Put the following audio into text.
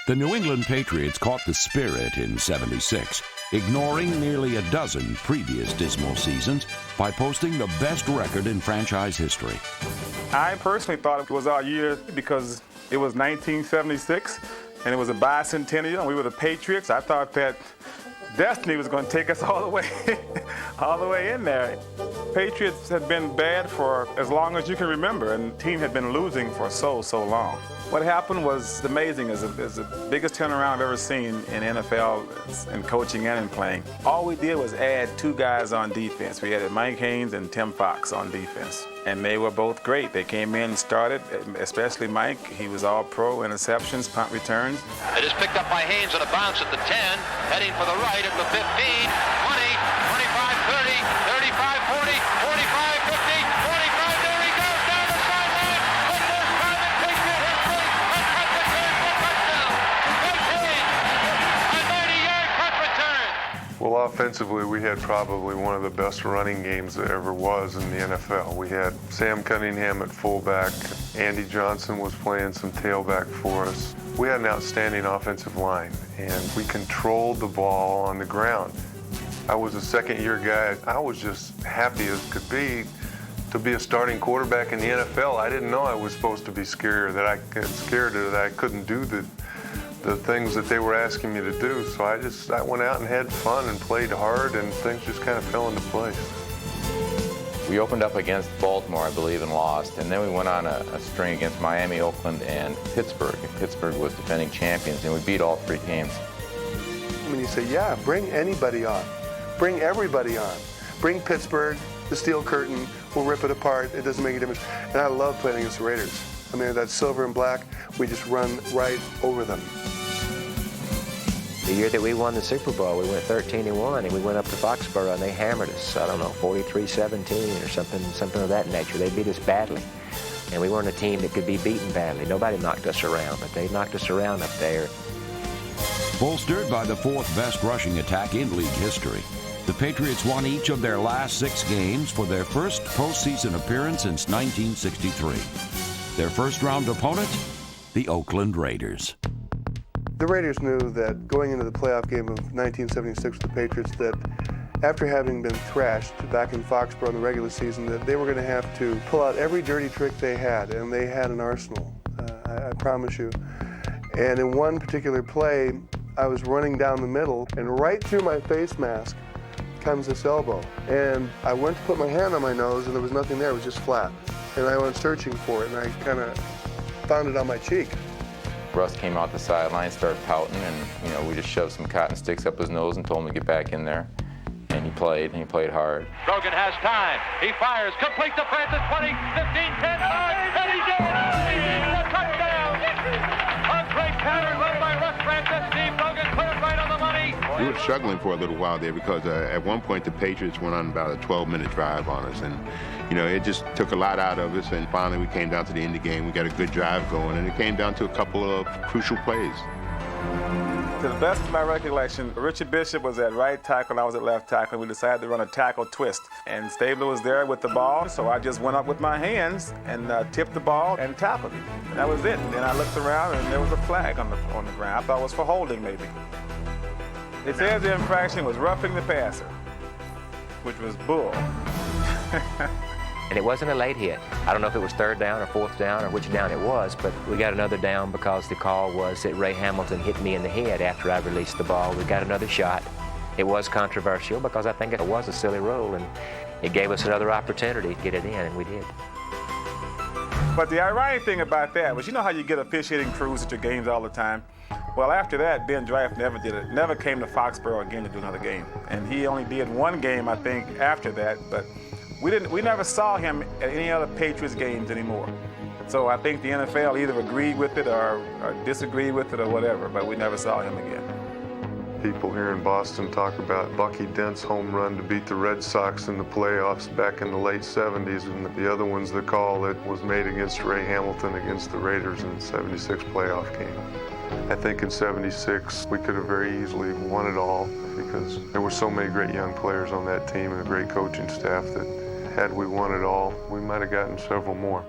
The New England Patriots caught the spirit in '76, ignoring nearly a dozen previous dismal seasons by posting the best record in franchise history. I personally thought it was our year because it was 1976 and it was a bicentennial and we were the Patriots. I thought that destiny was going to take us all the way in there. Patriots had been bad for as long as you can remember, and the team had been losing for so long. What happened was amazing. It's the biggest turnaround I've ever seen in NFL in coaching and in playing. All we did was add 2 guys on defense. We added Mike Haynes and Tim Fox on defense, and they were both great. They came in and started, especially Mike. He was all pro, interceptions, punt returns. It is picked up by Haynes on a bounce at the 10, heading for the right at the 15, 20, 25, 30, 35, 40, 45, 50, 45, there he goes down the sideline. The first time in Patriot history, a punt return for a touchdown. Mike Haynes, a 90-yard punt return. Well, offensively, we had probably one of the best running games there ever was in the NFL. We had Sam Cunningham at fullback. Andy Johnson was playing some tailback for us. We had an outstanding offensive line, and we controlled the ball on the ground. I was a second-year guy. I was just happy as could be to be a starting quarterback in the NFL. I didn't know I was supposed to be scared that I couldn't do the things that they were asking me to do. So I went out and had fun and played hard, and things just kind of fell into place. We opened up against Baltimore, I believe, and lost. And then we went on a string against Miami, Oakland, and Pittsburgh. And Pittsburgh was defending champions, and we beat all 3 games. When you say, yeah, bring anybody on. Bring everybody on. Bring Pittsburgh, the Steel Curtain, we'll rip it apart. It doesn't make a difference. And I love playing against the Raiders. I mean, that silver and black, we just run right over them. The year that we won the Super Bowl, we went 13-1, and we went up to Foxborough, and they hammered us, I don't know, 43-17 or something of that nature. They beat us badly, and we weren't a team that could be beaten badly. Nobody knocked us around, but they knocked us around up there. Bolstered by the 4th best rushing attack in league history, the Patriots won each of their last 6 games for their first postseason appearance since 1963. Their first-round opponent, the Oakland Raiders. The Raiders knew that going into the playoff game of 1976 with the Patriots, that after having been thrashed back in Foxborough in the regular season, that they were going to have to pull out every dirty trick they had, and they had an arsenal, I promise you. And in one particular play, I was running down the middle, and right through my face mask comes this elbow. And I went to put my hand on my nose, and there was nothing there, it was just flat. And I went searching for it, and I kind of found it on my cheek. Russ came out the sideline, started pouting, and we just shoved some cotton sticks up his nose and told him to get back in there. And he played hard. Brogan has time. He fires, complete to Francis, 20, 15, 10, 5, and he's in! A touchdown! A great pattern run by Russ Francis. Steve Brogan put it right on the money. We were struggling for a little while there because at one point the Patriots went on about a 12-minute drive on us, and it just took a lot out of us, and finally we came down to the end of the game. We got a good drive going, and it came down to a couple of crucial plays. To the best of my recollection, Richard Bishop was at right tackle and I was at left tackle. We decided to run a tackle twist. And Stabler was there with the ball, so I just went up with my hands and tipped the ball and tackled him. And that was it. Then I looked around and there was a flag on the ground. I thought it was for holding, maybe. It says the infraction was roughing the passer, which was bull. And it wasn't a late hit. I don't know if it was 3rd down or 4th down or which down it was, but we got another down because the call was that Ray Hamilton hit me in the head after I released the ball. We got another shot. It was controversial because I think it was a silly rule, and it gave us another opportunity to get it in, and we did. But the ironic thing about that was, you know how you get officiating crews at your games all the time? Well, after that, Ben Draft never did it. Never came to Foxborough again to do another game. And he only did one game, I think, after that, but we never saw him at any other Patriots games anymore. So I think the NFL either agreed with it or disagreed with it or whatever, but we never saw him again. People here in Boston talk about Bucky Dent's home run to beat the Red Sox in the playoffs back in the late 70s, and the other one's the call that was made against Ray Hamilton against the Raiders in the 76 playoff game. I think in 76 we could have very easily won it all because there were so many great young players on that team and a great coaching staff that had we won it all, we might have gotten several more.